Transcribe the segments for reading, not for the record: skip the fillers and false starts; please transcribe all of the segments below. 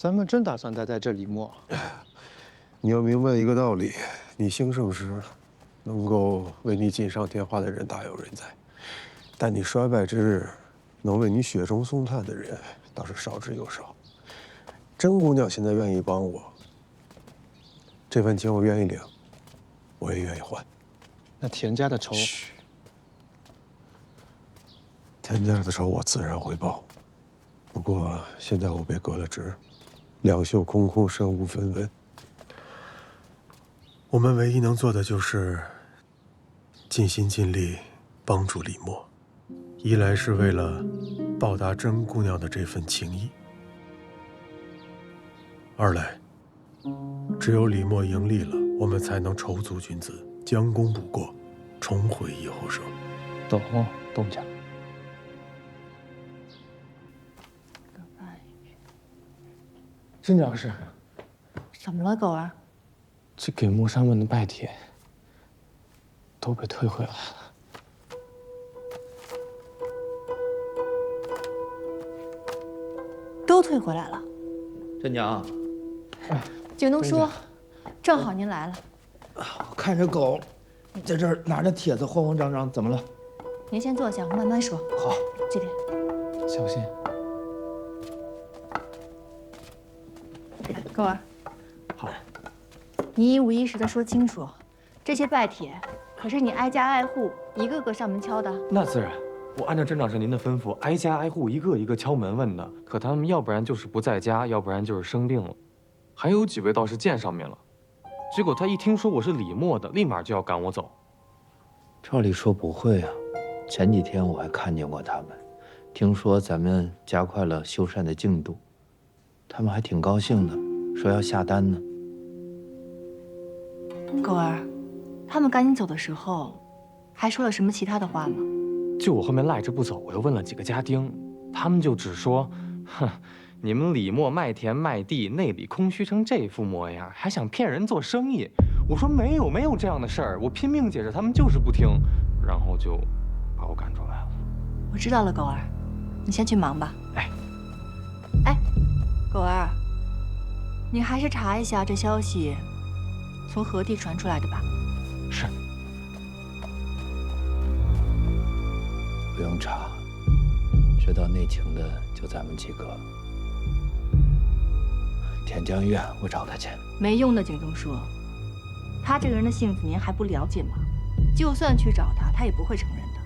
咱们真打算待在这李默？你要明白一个道理：你兴盛时，能够为你锦上添花的人大有人在；但你衰败之日，能为你雪中送炭的人倒是少之又少。甄姑娘现在愿意帮我，这份情我愿意领，我也愿意还。那田家的仇，田家的仇我自然会报。不过现在我被革了职，两袖空空，身无分文。我们唯一能做的就是尽心尽力帮助李默，一来是为了报答甄姑娘的这份情谊，二来只有李默盈利了，我们才能筹足军资，将功补过，重回一后生。懂，东家。镇长是，怎么了，狗儿？这给莫山问的拜帖都被退回来了。都退回来了。镇长，景东叔，正好您来了。我看着狗在这儿拿着帖子慌慌张张，怎么了？您先坐下，我慢慢说。好，这边。小心。狗儿，好。你一五一十的说清楚，这些拜帖可是你挨家挨户一个个上门敲的。那自然，我按照镇长是您的吩咐，挨家挨户一个一个敲门问的。可他们要不然就是不在家，要不然就是生病了，还有几位倒是见上面了。结果他一听说我是李默的，立马就要赶我走。照理说不会啊，前几天我还看见过他们，听说咱们加快了修缮的进度，他们还挺高兴的，说要下单呢。狗儿，他们赶你走的时候，还说了什么其他的话吗？就我后面赖着不走，我又问了几个家丁，他们就只说，哼，你们李默卖田卖地，内里空虚成这副模样，还想骗人做生意。我说没有这样的事儿，我拼命解释，他们就是不听，然后就把我赶出来了。我知道了，狗儿，你先去忙吧。哎，狗儿，你还是查一下这消息从何地传出来的吧。是。不用查，知道内情的就咱们几个。田江医院，我找他去。没用的，景东叔，他这个人的性子您还不了解吗？就算去找他，他也不会承认的。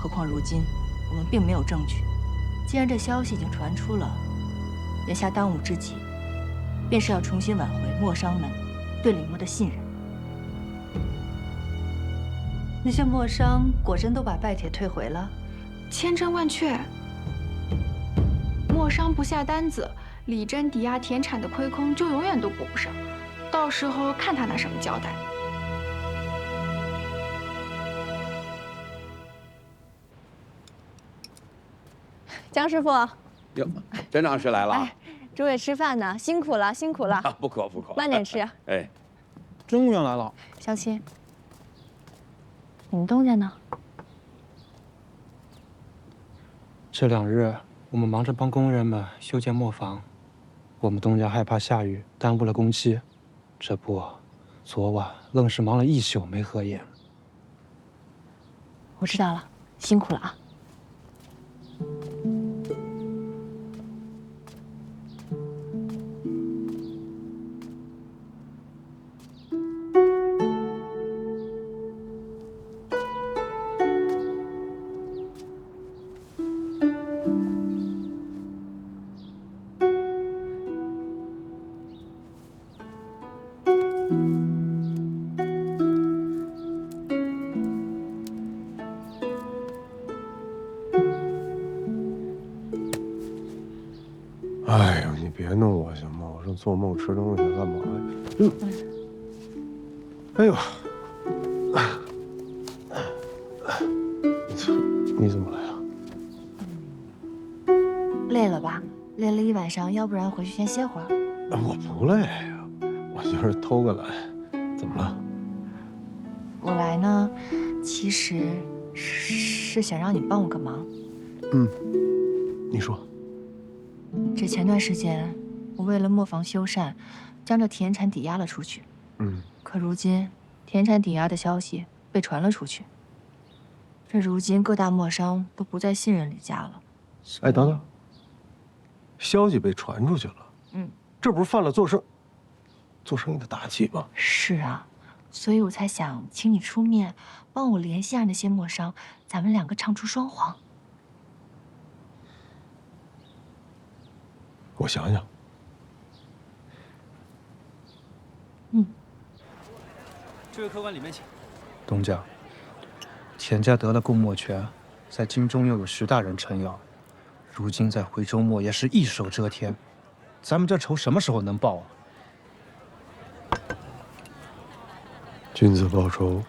何况如今我们并没有证据，既然这消息已经传出了，眼下当务之急便是要重新挽回莫商们对李默的信任。那些莫商果真都把拜帖退回了？千真万确。莫商不下单子，李真抵押田产的亏空就永远都补不上，到时候看他拿什么交代。江师傅，哟，镇长师来了。哎，诸位吃饭呢，辛苦了，辛苦了。不渴不渴，慢点吃。哎，甄姑娘来了。小青，你们东家呢？这2日我们忙着帮工人们修建磨坊，我们东家害怕下雨耽误了工期，这不，昨晚愣是忙了1宿没合眼。我知道了，辛苦了啊。哎呦，你别弄我行吗？我说做梦吃东西干嘛呀？哎呦，你怎么来了？累了吧？累了一晚上，要不然回去先歇会儿。我不累呀，我就是偷个懒。怎么了？我来呢，其实是想让你帮我个忙。你说。这前段时间，我为了磨坊修缮，将这田产抵押了出去。可如今田产抵押的消息被传了出去，这如今各大磨商都不再信任李家了。哎，等等，消息被传出去了，这不是犯了做生意的大忌吗？是啊，所以我才想请你出面，帮我联系下那些磨商，咱们两个唱出双簧。我想想。这位客官里面请。东家，田家得了供墨权，在京中又有徐大人撑腰，如今在回州墨也是一手遮天，咱们这仇什么时候能报啊？君子报仇，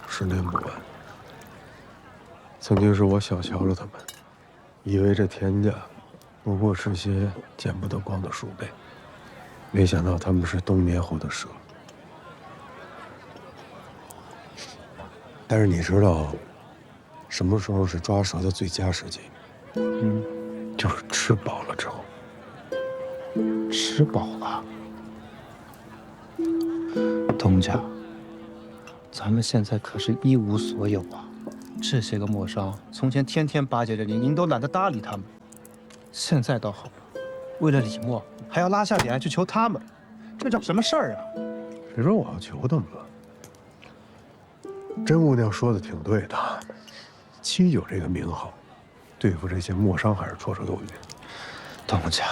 十年不晚。曾经是我小瞧了他们，以为这田家不过是些见不得光的鼠辈，没想到他们是冬眠后的蛇。但是你知道，什么时候是抓蛇的最佳时机？就是吃饱了之后。吃饱了，东家，咱们现在可是一无所有啊！这些个磨商，从前天天巴结着您，您都懒得搭理他们。现在倒好了，为了李默，还要拉下脸去求他们，这叫什么事儿啊？谁说我要求他们了？甄姑娘说的挺对的，七九这个名号，对付这些磨商还是绰绰有余。东家，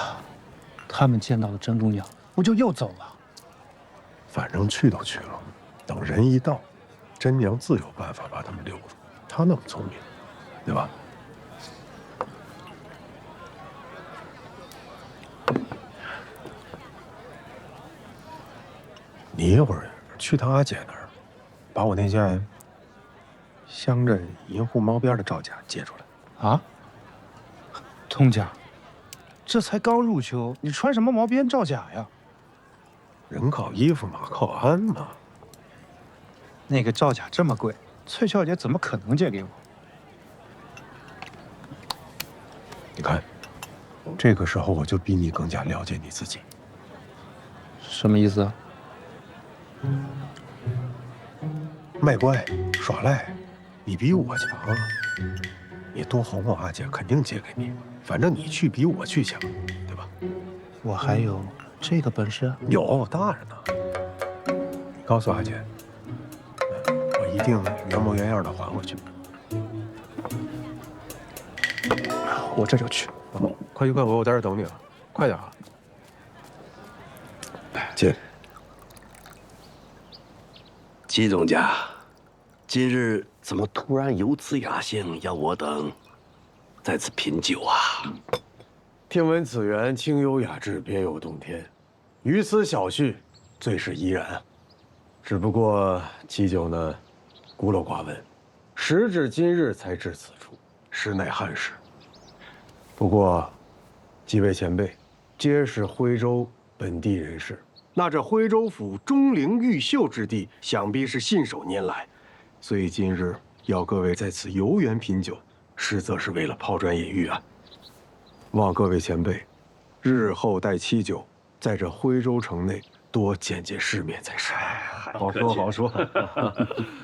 他们见到了甄姑娘，不就又走了？反正去都去了，等人一到，甄娘自有办法把他们留住。她那么聪明，对吧？你一会儿去趟阿姐那儿，把我那件乡镇银户毛边的罩甲借出来。啊，东家，这才刚入秋，你穿什么毛边罩甲呀？人靠衣服，马靠鞍嘛。那个罩甲这么贵，翠小姐怎么可能借给我？你看，这个时候我就比你更加了解你自己。什么意思啊？卖乖耍赖，你比我强啊！你多哄哄阿姐，肯定借给你。反正你去比我去强，对吧？我还有这个本事？有，大着呢。你告诉阿姐，我一定原模原样的还回去。我这就去。快去快回，我在这等你了，快点啊！姐，季东家，今日怎么突然有此雅兴，要我等在此品酒啊？听闻此园清幽雅致，别有洞天，于此小叙，最是怡然。只不过其酒呢，孤陋寡闻，时至今日才至此处，实乃憾事。不过，几位前辈皆是徽州本地人士，那这徽州府钟灵毓秀之地，想必是信手拈来，所以今日要各位在此游园品酒，实则是为了抛砖引玉啊。望各位前辈，日后待期酒，在这徽州城内多见见世面才是。好说好说。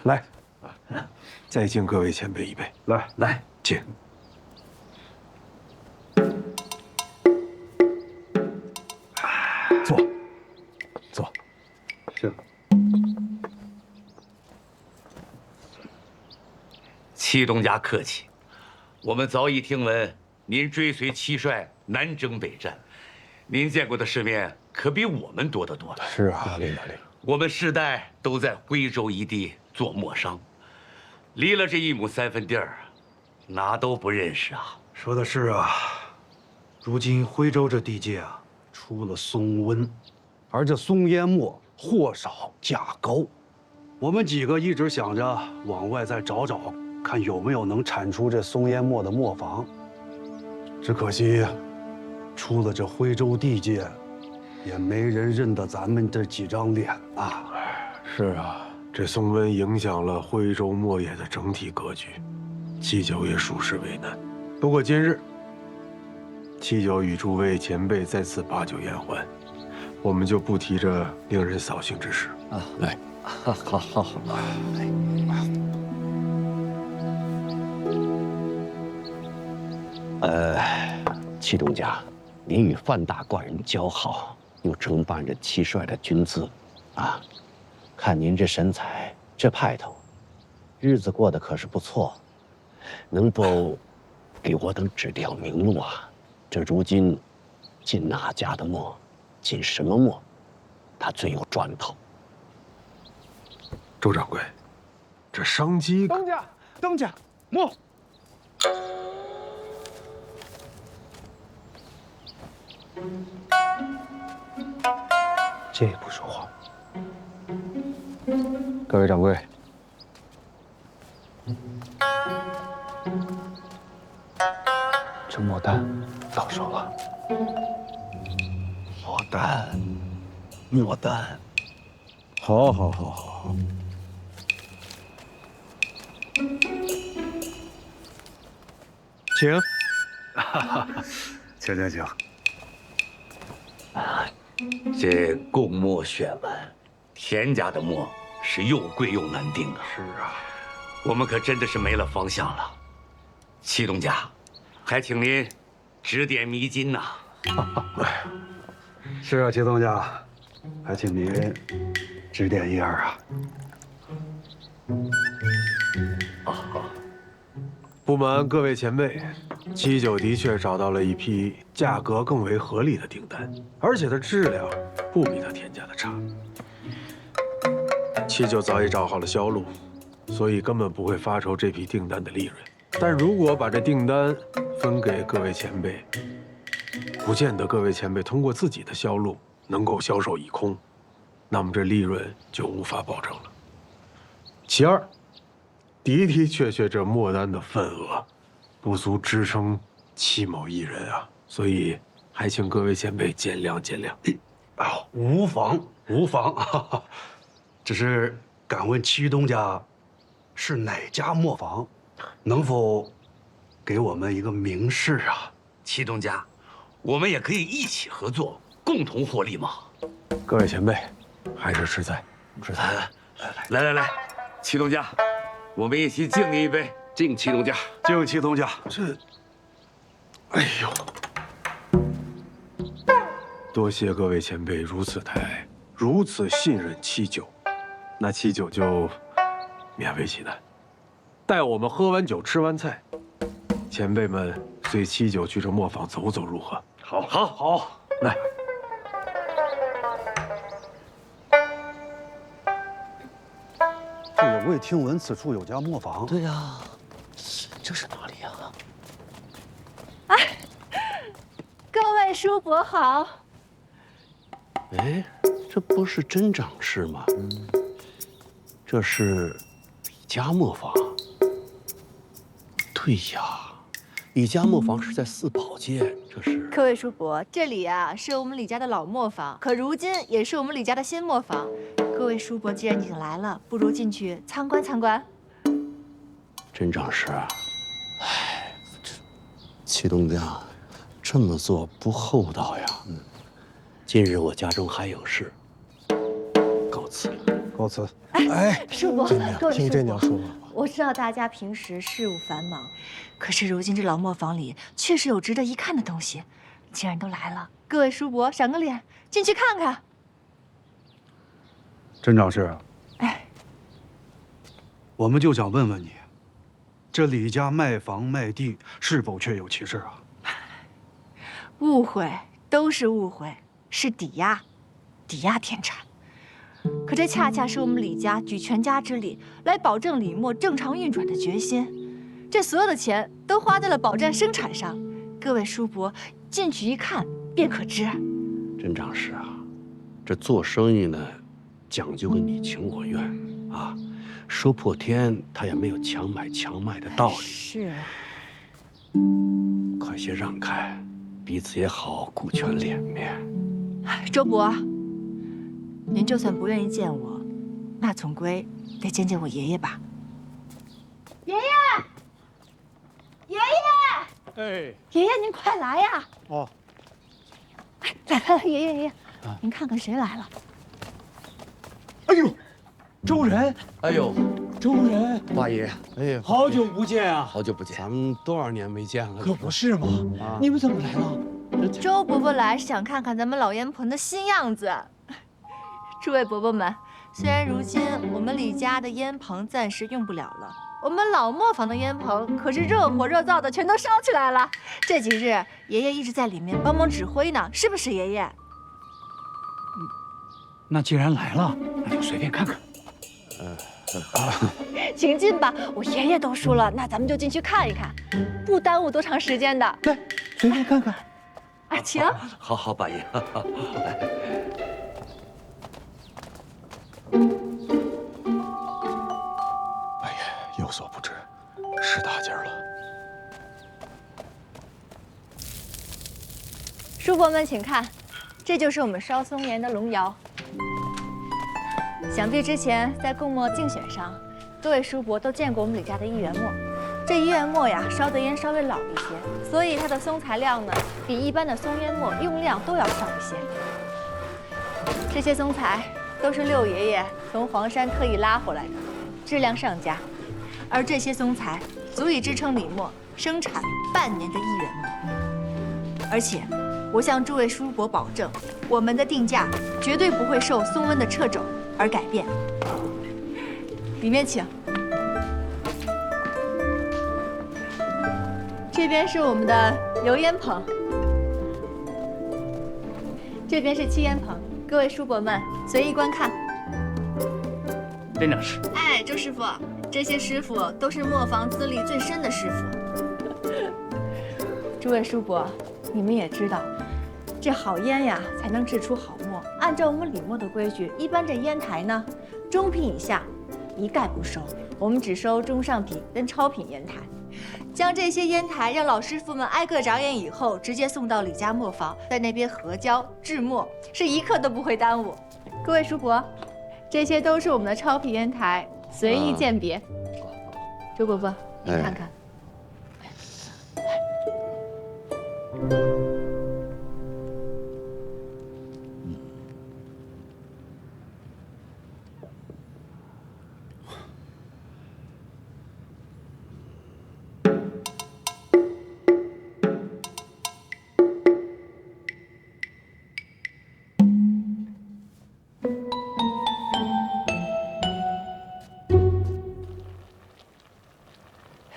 来，再敬各位前辈一杯。来，敬。坐。是。戚东家客气，我们早已听闻您追随戚帅南征北战，您见过的世面可比我们多得多了。是啊，哪里。我们世代都在徽州一地做磨商，离了这1亩3分地儿，哪都不认识啊。说的是啊，如今徽州这地界啊，出了松瘟，而这松烟墨货少价高，我们几个一直想着往外再找找，看有没有能产出这松烟墨的磨坊。只可惜，出了这徽州地界，也没人认得咱们这几张脸啊。是啊，这松瘟影响了徽州墨业的整体格局，七九也属实为难。不过今日，七九与诸位前辈在此把酒言欢，我们就不提这令人扫兴之事啊。来，好。祁东家，您与范大官人交好，又承办着七帅的军资，啊，看您这身材，这派头，日子过得可是不错。能否给我等指条明路啊？这如今进哪家的墨，进什么墨，他最有赚头。周掌柜，这商机……当家，墨。借一步说话。各位掌柜，这墨丹到手了。墨丹，好。请，请。这贡墨选完，田家的墨是又贵又难定啊。是啊，我们可真的是没了方向了。祁东家，还请您指点迷津呐。是啊，祁东家，还请您指点一二啊。不瞒各位前辈，七九的确找到了一批价格更为合理的订单，而且它质量不比他田家的差。七九早已找好了销路，所以根本不会发愁这批订单的利润。但如果把这订单分给各位前辈，不见得各位前辈通过自己的销路能够销售一空，那么这利润就无法保证了。其二，的确这墨丹的份额不足支撑戚某一人啊，所以还请各位前辈见谅。啊，无妨，只是敢问祁东家是哪家磨坊，能否给我们一个明示啊？祁东家，我们也可以一起合作，共同获利嘛。各位前辈，还是吃菜。来，祁东家，我们一起敬您一杯，敬祁东家，敬祁东家。哎呦，多谢各位前辈如此抬爱，如此信任七九，那七九就勉为其难，待我们喝完酒吃完菜，前辈们随七九去这磨坊走走如何？好，来。这个未听闻此处有家磨坊。对呀，这是哪里呀？各位叔伯好。哎，这不是真长氏吗？这是李家磨坊。对呀，李家磨坊是在四宝街，这是。各位叔伯，这里啊是我们李家的老磨坊，可如今也是我们李家的新磨坊。各位叔伯，既然已经来了，不如进去参观参观。真长氏，哎，这祁东家这么做不厚道呀。今日我家中还有事，告辞了。告辞。哎，叔伯，各位听这娘说话。我知道大家平时事务繁忙，可是如今这老磨坊里确实有值得一看的东西。既然都来了，各位叔伯赏个脸，进去看看。真长氏，哎，我们就想问问你，这李家卖房卖地是否确有其事啊？误会，都是误会，是抵押田产。可这恰恰是我们李家举全家之力来保证李墨正常运转的决心。这所有的钱都花在了保障生产上，各位叔伯进去一看便可知。真长氏啊，这做生意呢，讲究个你情我愿啊，说破天他也没有强买强卖的道理。是，快些让开，彼此也好顾全脸面。周伯，您就算不愿意见我，那总归得见见我爷爷吧。爷爷，哎，爷爷您快来呀！哦，来，爷爷，您看看谁来了？哎呦，周仁！哎呦，周仁，八爷，哎呀，好久不见啊！好久不见，咱们多少年没见了？可不是嘛！你们怎么来了？周伯伯来是想看看咱们老烟棚的新样子。诸位伯伯们，虽然如今我们李家的烟棚暂时用不了了，我们老磨坊的烟棚可是热火热灶的，全都烧起来了。这几日爷爷一直在里面帮忙指挥呢，是不是爷爷？那既然来了，那就随便看看。请进吧，我爷爷都说了，那咱们就进去看一看，不耽误多长时间的。来，随便看看。啊，请。好好，八爷。八爷有所不知，是大件了。叔伯们请看，这就是我们烧松烟的龙窑。想必之前在供墨竞选上，各位叔伯都见过我们李家的一元墨。这一元墨呀，烧的烟稍微老一些，所以它的松材量呢，比一般的松烟墨用量都要少一些。这些松材都是六爷爷从黄山特意拉回来的，质量上佳。而这些松材足以支撑李墨生产半年的一元墨。而且，我向诸位叔伯保证，我们的定价绝对不会受松温的掣肘而改变。里面请。这边是我们的油烟棚，这边是气烟棚，各位叔伯们随意观看。店长是。哎，周师傅，这些师傅都是磨坊资历最深的师傅。诸位叔伯，你们也知道，这好烟呀才能制出好墨。按照我们李墨的规矩，一般这烟台呢，中品以下一概不收，我们只收中上品跟超品烟台。将这些烟台让老师傅们挨个着眼以后，直接送到李家磨坊，在那边合焦制墨，是一刻都不会耽误。各位叔伯，这些都是我们的超品烟台，随意鉴别。周伯伯，你看看。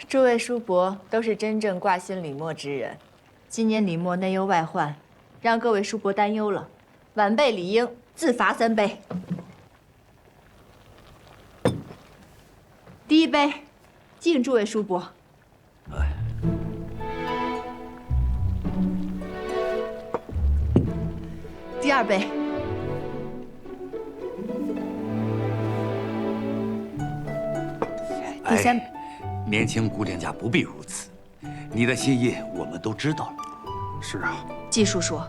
诸位叔伯都是真正挂心李墨之人，今年李墨内忧外患，让各位叔伯担忧了，晚辈理应自罚3杯。第一杯，敬诸位叔伯。第二杯。第三杯。年轻姑娘家不必如此，你的心意我们都知道了。是啊，季叔叔，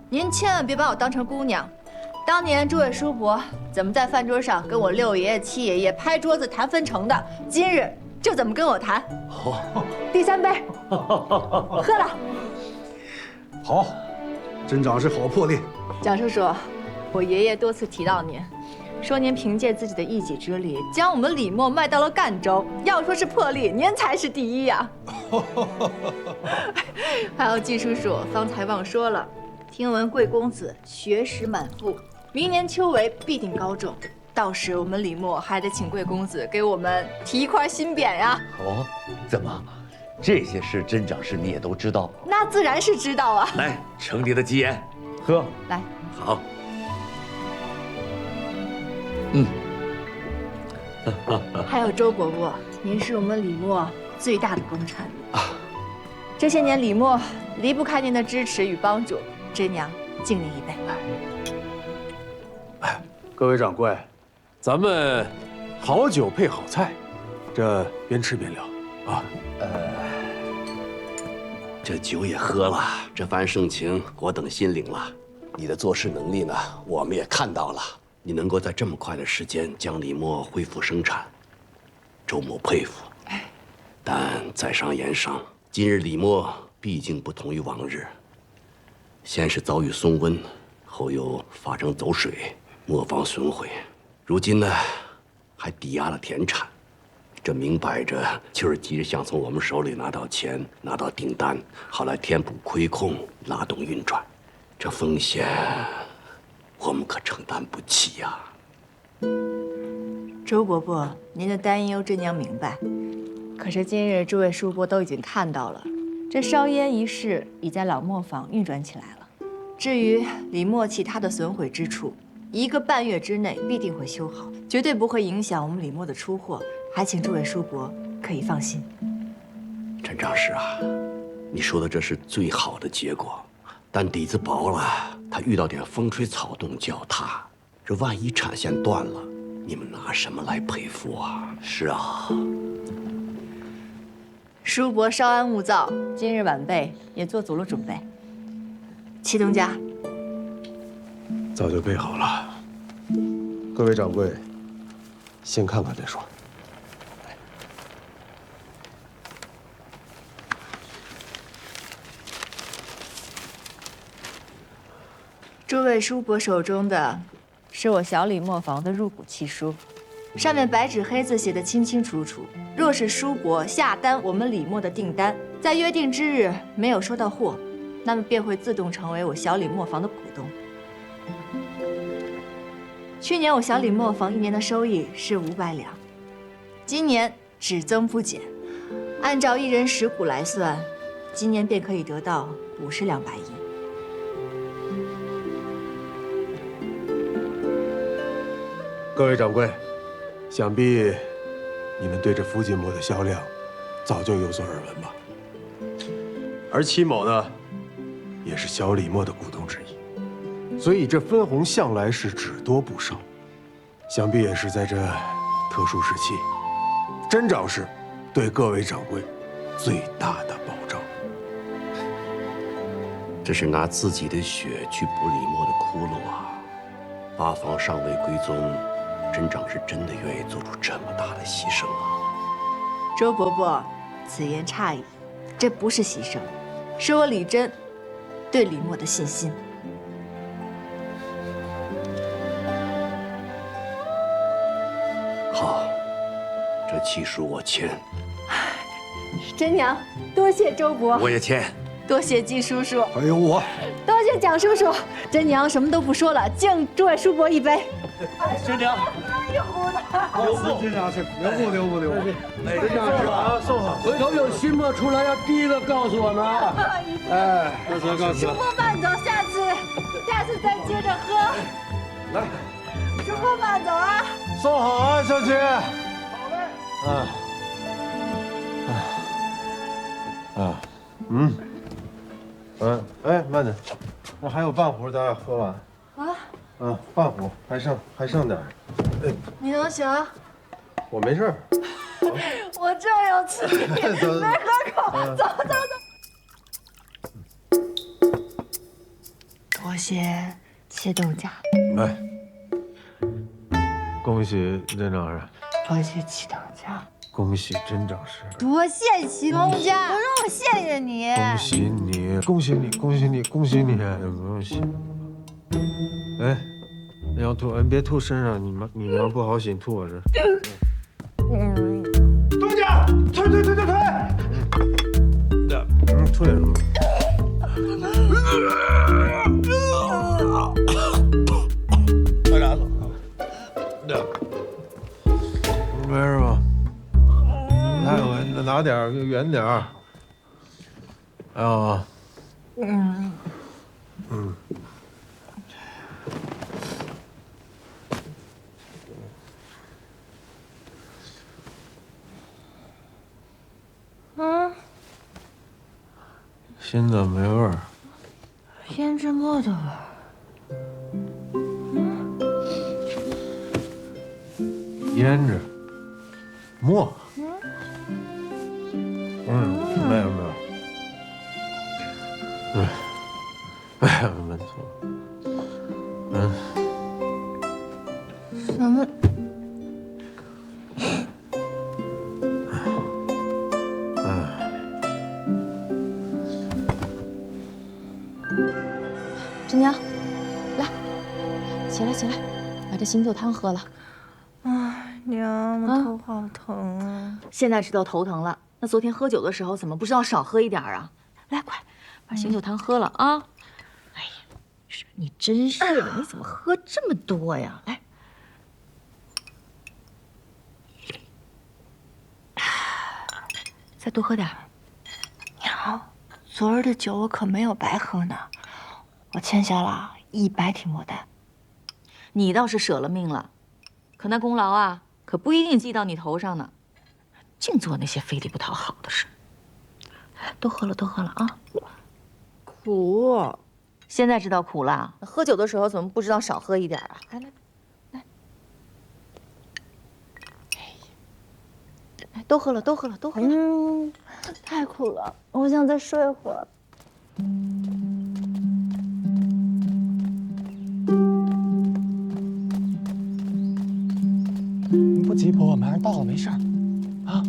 您千万别把我当成姑娘。当年诸位叔伯怎么在饭桌上跟我六爷爷、七爷爷拍桌子谈分成的，今日就怎么跟我谈。第3杯，喝了。好，镇长是好魄力。蒋叔叔，我爷爷多次提到您。说您凭借自己的一己之力，将我们李墨卖到了赣州。要说是魄力，您才是第一呀！还有季叔叔，方才忘说了，听闻贵公子学识满腹，明年秋闱必定高中。到时我们李墨还得请贵公子给我们提一块新匾呀！哦，怎么，这些事镇长是你也都知道？那自然是知道啊！来，承你的吉言，喝。来，好。还有周伯伯，您是我们李墨最大的功臣啊！这些年李墨离不开您的支持与帮助，侄娘敬您一杯。各位掌柜，咱们好酒配好菜，这边吃边聊啊。这酒也喝了，这番盛情我等心领了。你的做事能力呢，我们也看到了。你能够在这么快的时间将李墨恢复生产，周某佩服。但在商言商，今日李墨毕竟不同于往日，先是遭遇松温，后又发生走水，磨坊损毁，如今呢，还抵押了田产，这明摆着就是急着想从我们手里拿到钱，拿到订单，好来填补亏空，拉动运转。这风险，我们可承担不起呀。周伯伯，您的担忧真娘明白。可是今日诸位叔伯都已经看到了，这烧烟一事已在老磨坊运转起来了。至于李磨其他的损毁之处，1个半月之内必定会修好，绝对不会影响我们李磨的出货。还请诸位叔伯可以放心。陈长史啊，你说的这是最好的结果，但底子薄了，它遇到点风吹草动就要塌。这万一产线断了，你们拿什么来赔付啊？是啊。叔伯稍安勿躁，今日晚辈也做足了准备。祁东家，早就备好了。各位掌柜，先看看再说。诸位叔伯手中的是我小李磨坊的入股契书，上面白纸黑字写得清清楚楚。若是叔伯下单我们李磨的订单，在约定之日没有收到货，那么便会自动成为我小李磨坊的股东。去年我小李磨坊1年的收益是500两，今年只增不减，按照1人10股来算，今年便可以得到50两白银。各位掌柜，想必你们对这福锦磨的销量早就有所耳闻吧？而祁某呢，也是小李磨的股东之一，所以这分红向来是只多不少。想必也是在这特殊时期，真长是对各位掌柜最大的保障。这是拿自己的血去补李磨的窟窿啊！八房尚未归宗，真长是真的愿意做出这么大的牺牲啊！周伯伯，此言差矣，这不是牺牲，是我李真对李默的信心。好，这契书我签。真娘，多谢周伯，我也签。多谢季叔叔，还有我，多谢蒋叔叔。真娘什么都不说了，敬诸位叔伯一杯。真娘，一壶的，留步，真娘是留步，留步，留步。真娘是啊，送好。回头有新墨出来，要第一个告诉我们啊。哎，告辞，告辞。叔伯慢走，下次再接着喝。来，叔伯慢走啊。送好啊，小七。好嘞。哎，慢点，我还有半壶，咱俩喝完。啊，半壶还剩点。哎，你能行？我没事儿。我正有此意，没喝口，走。多谢祁东家。来，恭喜真长史。多谢祁东家。恭喜真长史。多谢祁东家，我说我谢谢你。恭喜你，恭喜你，恭喜你，恭喜你！恭喜！哎，你要吐，你别吐身上，你娘不好洗，吐我这。东家，退！退什么？快点走。没事吧？来，我拿点儿，远点儿。还有啊。新的没味儿。胭脂墨的味儿。胭脂墨。没有。没错。什么？真娘，来。起来起来，把这醒酒汤喝了。哎，娘，我头好疼啊！现在知道头疼了，那昨天喝酒的时候怎么不知道少喝一点啊？来，快把醒酒汤喝了啊！哎呀，你真是的，你怎么喝这么多呀？来，再多喝点。娘，昨儿的酒我可没有白喝呢，我欠下了100挺莫单。你倒是舍了命了，可那功劳啊，可不一定记到你头上呢。净做那些费力不讨好的事。多喝了，多喝了啊！苦，现在知道苦了。喝酒的时候怎么不知道少喝一点啊？来来来，来，多喝了，多喝了，多喝了。太苦了，我想再睡会儿。你不急，婆婆，马上到了，没事儿。啊。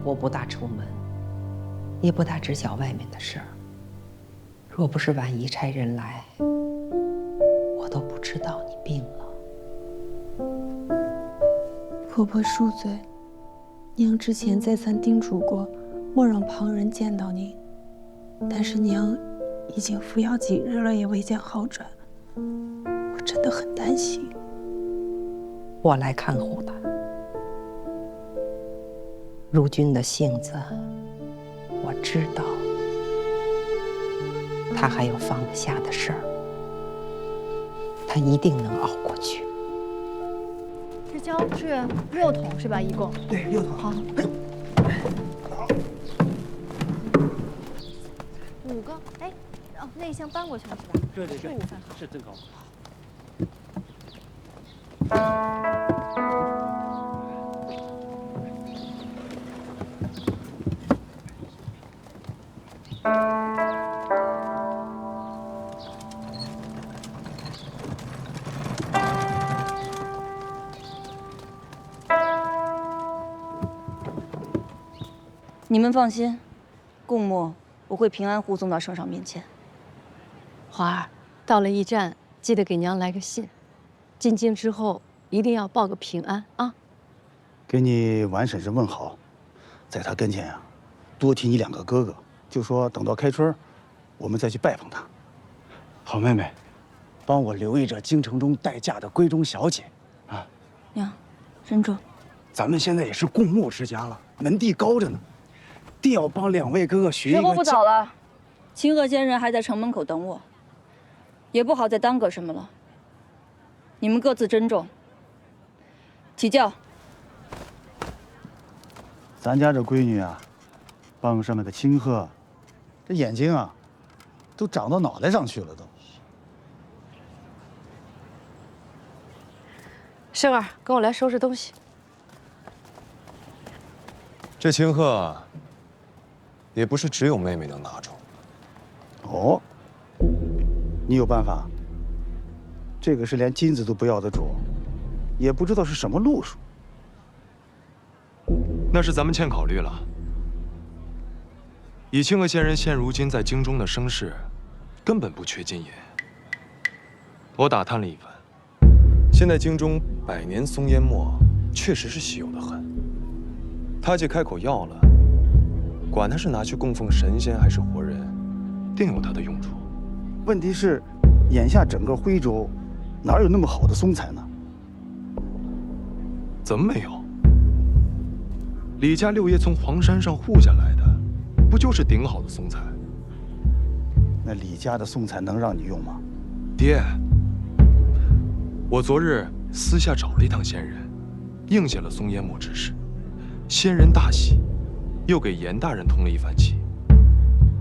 我不大出门，也不大知晓外面的事儿。若不是婉仪差人来，我都不知道你病了。婆婆恕罪，娘之前再三叮嘱过，莫让旁人见到您。但是娘已经服药几日了，也未见好转，我真的很担心。我来看护她。如君的性子，我知道，她还有放不下的事儿，她一定能熬过去。这胶是6桶是吧？一共？对，6桶。好。5个，哎，哦，那一箱搬过去了是吧？对对对，这午饭好。是真高。你们放心，供墨我会平安护送到圣上面前。华儿，到了驿站记得给娘来个信，进京之后一定要报个平安啊！给你婉婶婶问好，在她跟前呀，多提你2个哥哥，就说等到开春，我们再去拜访她。好妹妹，帮我留意着京城中待嫁的闺中小姐，啊。娘，珍重。咱们现在也是共沐之家了，门第高着呢，定要帮2位哥哥许一个。时候不早了，清河仙人还在城门口等我，也不好再耽搁什么了。你们各自珍重。起轿。咱家这闺女啊，傍上那个清鹤，这眼睛啊，都长到脑袋上去了都。生儿，跟我来收拾东西。这清鹤，也不是只有妹妹能拿住。哦，你有办法？这个是连金子都不要的主，也不知道是什么路数。那是咱们欠考虑了。以清河仙人现如今在京中的声势，根本不缺金银。我打探了一番，现在京中百年松烟墨确实是稀有的很。他既开口要了，管他是拿去供奉神仙还是活人，定有他的用处。问题是，眼下整个徽州，哪有那么好的松材呢？怎么没有？李家6爷从黄山上护下来的，不就是顶好的松材？那李家的松材能让你用吗？爹，我昨日私下找了一趟仙人，应下了松烟墨之事。仙人大喜，又给严大人通了一番气，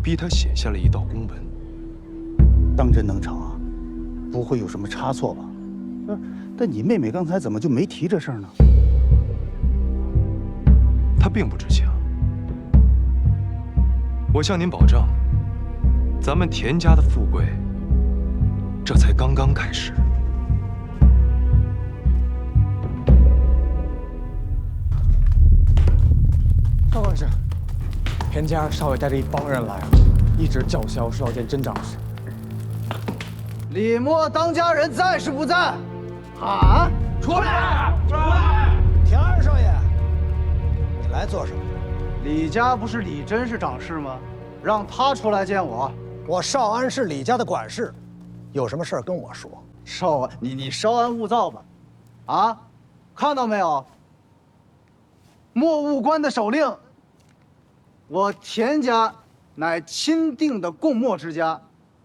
逼他写下了一道公文。当真能成啊？不会有什么差错吧？但你妹妹刚才怎么就没提这事儿呢？她并不知情。我向您保证，咱们田家的富贵，这才刚刚开始。少儿田家少爷带着一帮人来了，一直叫嚣说要见真长史。李默当家人在是不在？喊出来！出来！田二少爷，你来做什么？李家不是李真是长事吗？让他出来见我。我少安是李家的管事，有什么事儿跟我说。少安，你稍安勿躁吧。啊，看到没有？莫务官的手令，我田家乃钦定的供墨之家，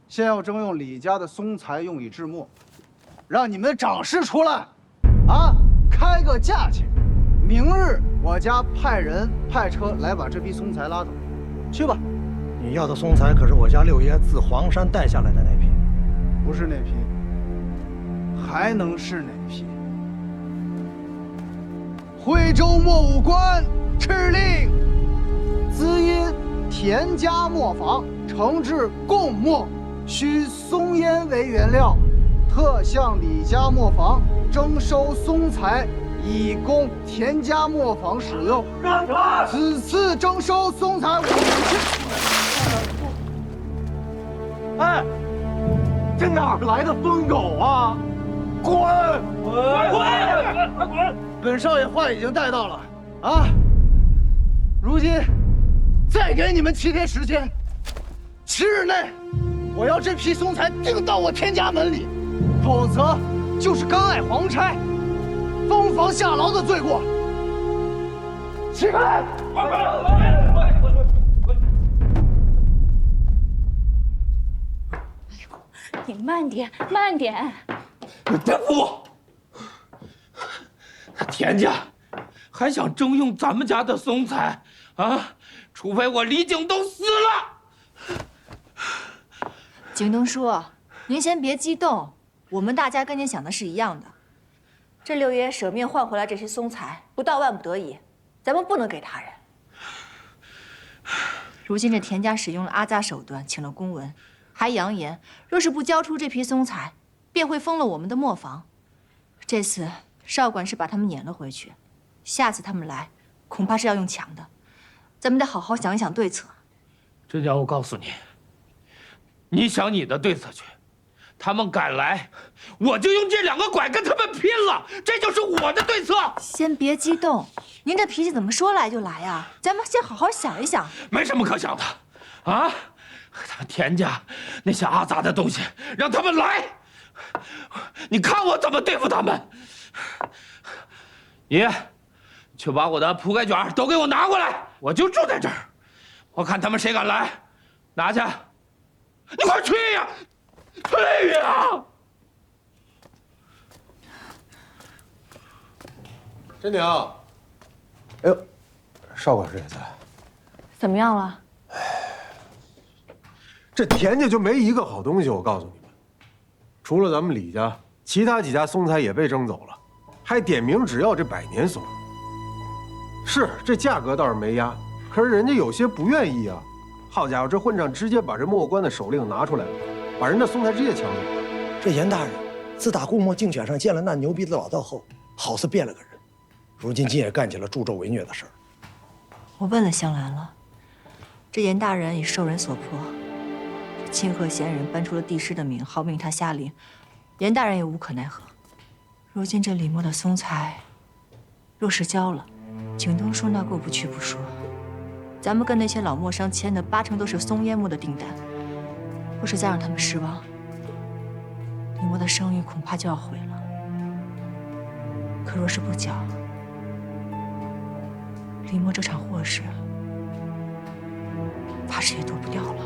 现要征用李家的松材用以制墨，让你们的长事出来，啊，开个价钱。明日我家派人派车来把这批松材拉走，去吧。你要的松材可是我家六爷自黄山带下来的那批，不是那批，还能是哪批？徽州墨务官敕令，兹因田家磨坊承制贡墨，需松烟为原料，特向李家磨坊征收松材，以供田家磨坊使用。此次征收松材50。哎，这哪来的疯狗啊！滚！滚！本少爷话已经带到了，啊！如今再给你们7天时间，7日内我要这批松材定到我田家门里，否则就是干碍皇差、封房下牢的罪过。起开！你慢点，慢点。田父，田家还想征用咱们家的松材啊？除非我李景东死了。景东叔，您先别激动，我们大家跟您想的是一样的。这六爷舍命换回来这些松材，不到万不得已，咱们不能给他人。如今这田家使用了阿扎手段，请了公文。还扬言，若是不交出这批松材，便会封了我们的磨坊。这次少管事把他们撵了回去，下次他们来，恐怕是要用抢的。咱们得好好想一想对策。真娘，我告诉你，你想你的对策去。他们敢来，我就用这2个拐跟他们拼了，这就是我的对策。先别激动，您这脾气怎么说来就来呀？咱们先好好想一想。没什么可想的，啊。他们田家那些阿杂的东西，让他们来，你看我怎么对付他们。爷，去把我的铺盖卷都给我拿过来，我就住在这儿，我看他们谁敢来，拿去。你快去呀，去呀！真娘，哎呦，少管事也在。怎么样了？这田家就没一个好东西，我告诉你们，除了咱们李家，其他几家松材也被征走了，还点名只要这100年松。是这价格倒是没压，可是人家有些不愿意啊。好家伙，这混账直接把这墨官的手令拿出来了，把人的松材直接抢走了。这严大人自打顾墨竞选上见了那牛鼻子老道后，好似变了个人，如今竟也干起了助纣为虐的事儿。我问了香兰了，这严大人已受人所迫。清河贤人搬出了帝师的名号，命他下令，严大人也无可奈何。如今这李默的松材，若是交了，景东叔那过不去不说，咱们跟那些老墨商签的8成都是松烟木的订单，若是再让他们失望，李默的声誉恐怕就要毁了。可若是不交，李默这场祸事，怕是也躲不掉了。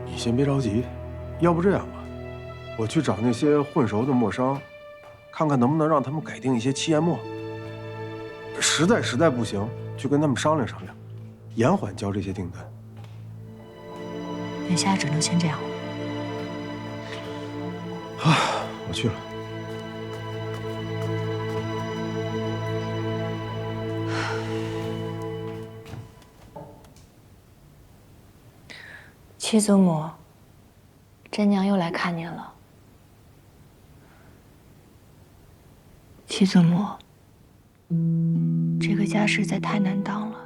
你先别着急，要不这样吧，我去找那些混熟的墨商，看看能不能让他们改定一些期烟墨。实在不行，就跟他们商量商量，延缓交这些订单。眼下只能先这样了。好，我去了。七祖母，真娘又来看您了。七祖母，这个家实在太难当了。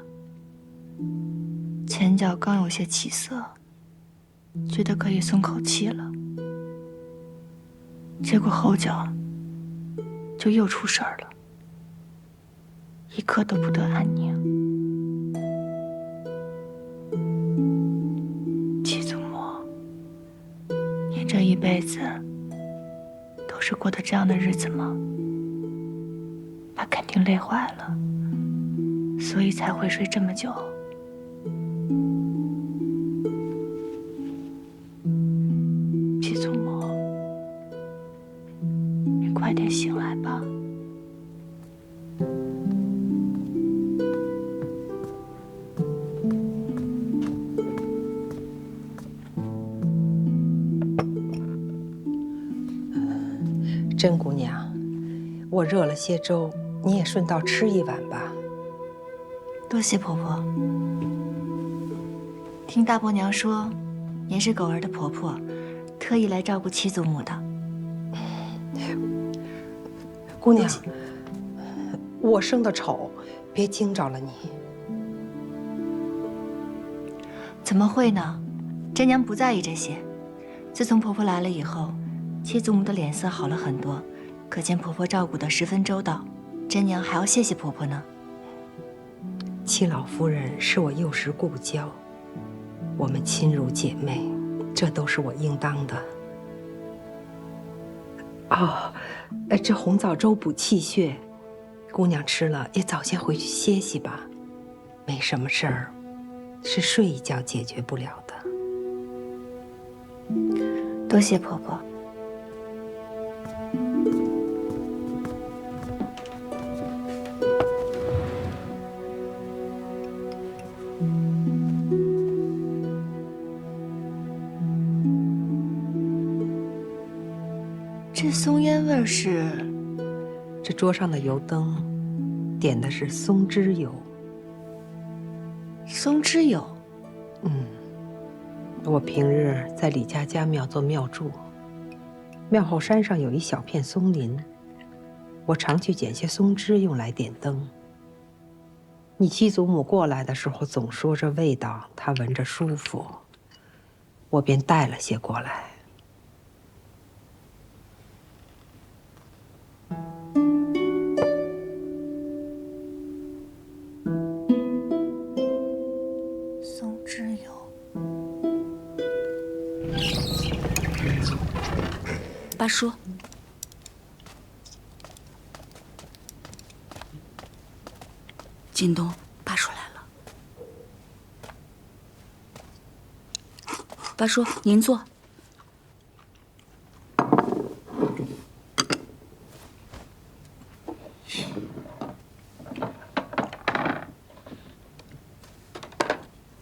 前脚刚有些起色，觉得可以松口气了，结果后脚就又出事儿了，一刻都不得安宁。戚祖母，你这一辈子都是过的这样的日子吗？爸肯定累坏了，所以才会睡这么久。戚祖母，你快点醒来吧。甄姑娘，我热了些粥，你也顺道吃一碗吧。多谢婆婆。听大婆娘说，您是狗儿的婆婆，特意来照顾戚祖母的。姑娘，我生的丑，别惊着了你。怎么会呢？甄娘不在意这些。自从婆婆来了以后，戚祖母的脸色好了很多，可见婆婆照顾得十分周到。甄娘还要谢谢婆婆呢。戚老夫人是我幼时故交，我们亲如姐妹，这都是我应当的。哦，这红枣粥补气血，姑娘吃了也早些回去歇息吧。没什么事儿，是睡一觉解决不了的。多谢婆婆。这松烟味儿是？这桌上的油灯，点的是松脂油。松脂油？我平日在李家家庙做庙祝，庙后山上有一小片松林，我常去捡些松枝用来点灯。你戚祖母过来的时候总说这味道她闻着舒服，我便带了些过来。松脂油。八叔，靳东，八叔来了。八叔，您坐。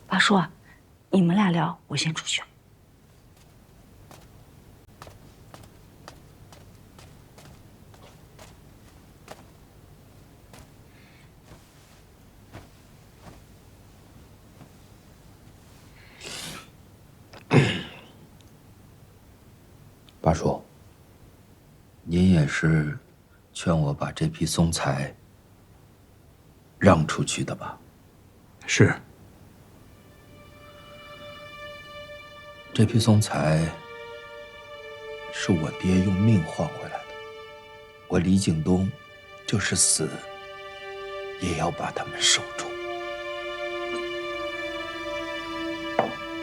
八叔，你们俩聊，我先出去。八叔，您也是劝我把这批松材让出去的吧？是。这批松材是我爹用命换回来的，我李景东就是死也要把他们守住。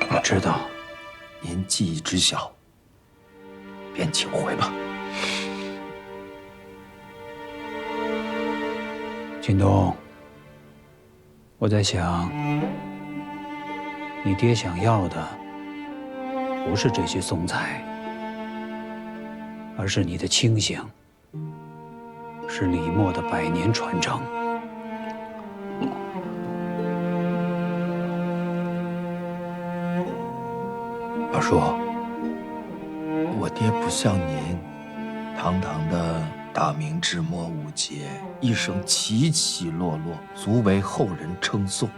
我知道，您技艺之小，便请回吧。靳东，我在想，你爹想要的不是这些松材，而是你的清醒，是李默的100年传承。八叔，我爹不像您，堂堂的大明至末5杰，一生起起落落，足为后人称颂。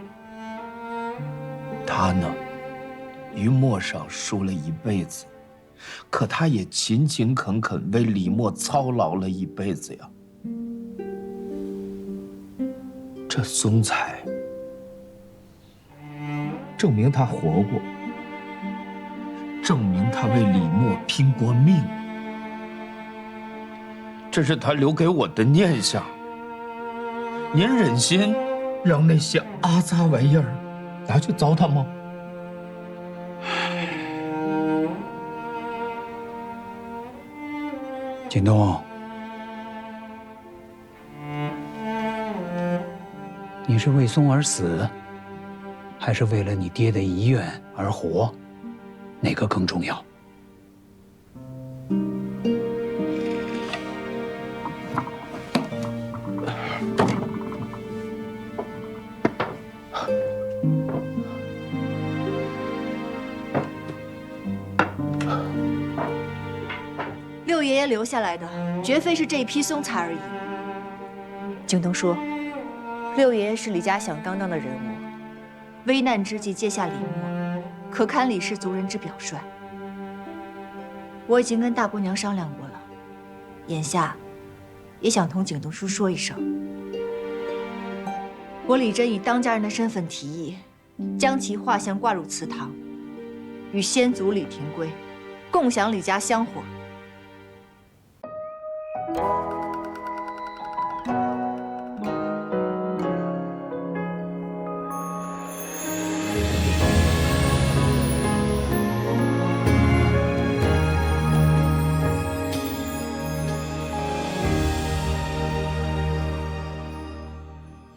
他呢，于墨上输了一辈子，可他也勤勤恳恳为李默操劳了一辈子呀。这松才证明他活过，证明他为李默拼过命。这是他留给我的念想。您忍心让那些阿杂玩意儿拿去糟蹋吗？景东，你是为松而死，还是为了你爹的遗愿而活？哪个更重要？六爷爷留下来的绝非是这一批松才而已。景东说，六爷爷是李家响当当的人物，危难之际接下李默，可堪李氏族人之表率。我已经跟大姑娘商量过了，眼下也想同景东叔说一声，我李真以当家人的身份提议，将其画像挂入祠堂，与先祖李廷圭共享李家香火。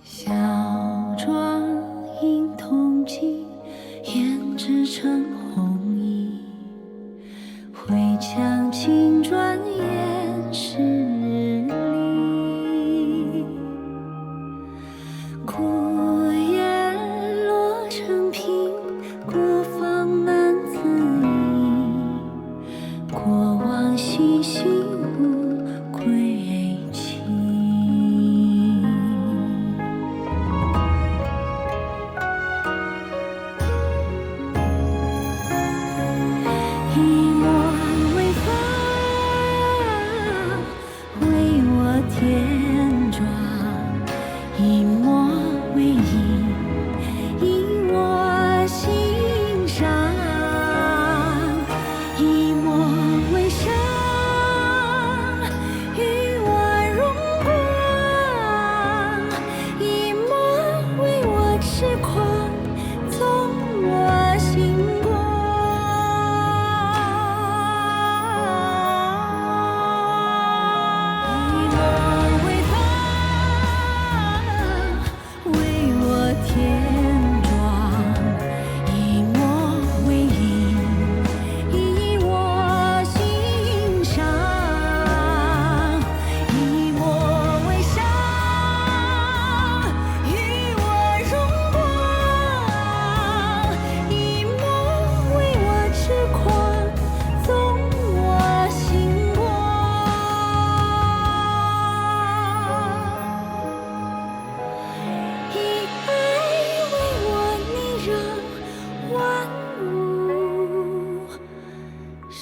小庄映铜镜，胭脂成红衣。回墙青砖掩湿篱，孤雁落成萍，孤芳难自已。过往细细无归期。一抹微发，为我添妆；一抹微影，引我心上；一抹微伤，与我荣光；一抹为我痴狂，纵我心光。为我添妆，一抹微影，引我心上；一抹微伤，与我荣光；一抹为我痴狂，纵我心光。以爱为我，你让万物生。